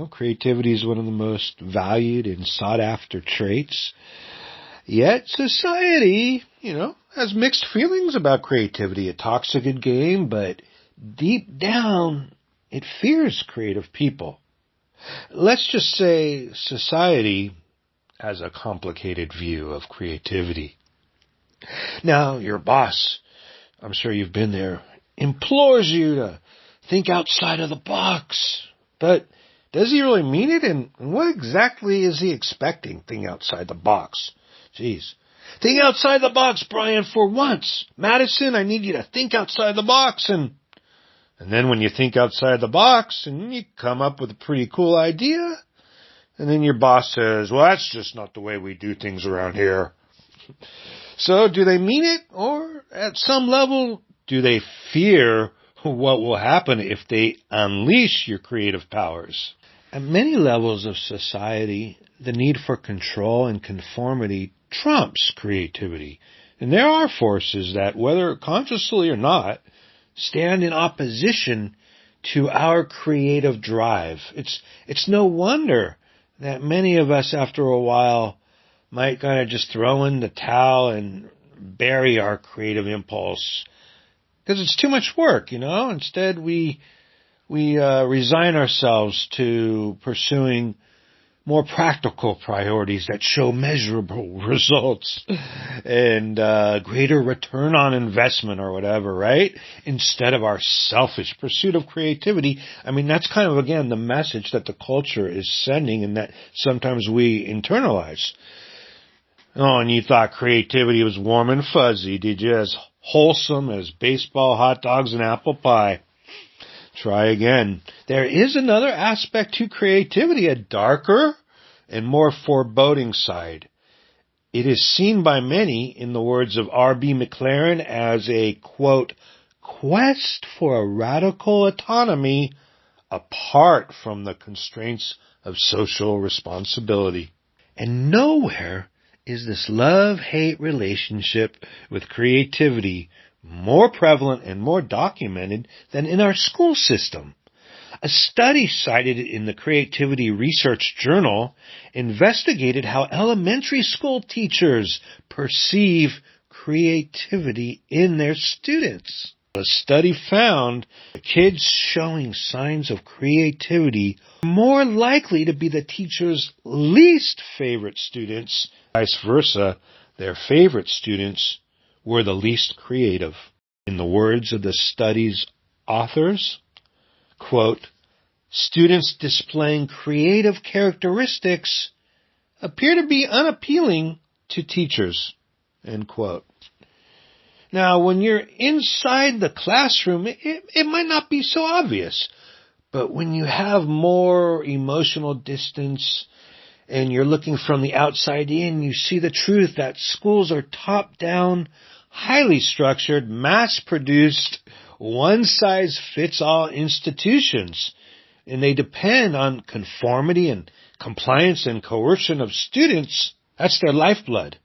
Well, creativity is one of the most valued and sought-after traits. Yet society, has mixed feelings about creativity. It talks a good game, but deep down, it fears creative people. Let's just say society has a complicated view of creativity. Now, your boss, I'm sure you've been there, implores you to think outside of the box. But does he really mean it? And what exactly is he expecting, think outside the box? Jeez. Think outside the box, Brian, for once. Madison, I need you to think outside the box. And then when you think outside the box and you come up with a pretty cool idea, and then your boss says, well, that's just not the way we do things around here. So do they mean it? Or at some level, do they fear what will happen if they unleash your creative powers? At many levels of society, the need for control and conformity trumps creativity. And there are forces that, whether consciously or not, stand in opposition to our creative drive. It's no wonder that many of us, after a while, might kind of just throw in the towel and bury our creative impulse. Because it's too much work, Instead, we resign ourselves to pursuing more practical priorities that show measurable results and greater return on investment or whatever, right? Instead of our selfish pursuit of creativity. I mean, that's kind of, again, the message that the culture is sending and that sometimes we internalize. Oh, and you thought creativity was warm and fuzzy, did you? As wholesome as baseball, hot dogs, and apple pie. Try again. There is another aspect to creativity, a darker and more foreboding side. It is seen by many, in the words of R.B. McLaren, as a, quote, quest for a radical autonomy apart from the constraints of social responsibility. And nowhere is this love-hate relationship with creativity more prevalent and more documented than in our school system. A study cited in the Creativity Research Journal investigated how elementary school teachers perceive creativity in their students. The study found kids showing signs of creativity are more likely to be the teacher's least favorite students. Vice versa, their favorite students were the least creative. In the words of the study's authors, quote, students displaying creative characteristics appear to be unappealing to teachers, end quote. Now, when you're inside the classroom, it might not be so obvious, but when you have more emotional distance and you're looking from the outside in, you see the truth that schools are top-down, highly structured, mass-produced, one-size-fits-all institutions. And they depend on conformity and compliance and coercion of students. That's their lifeblood.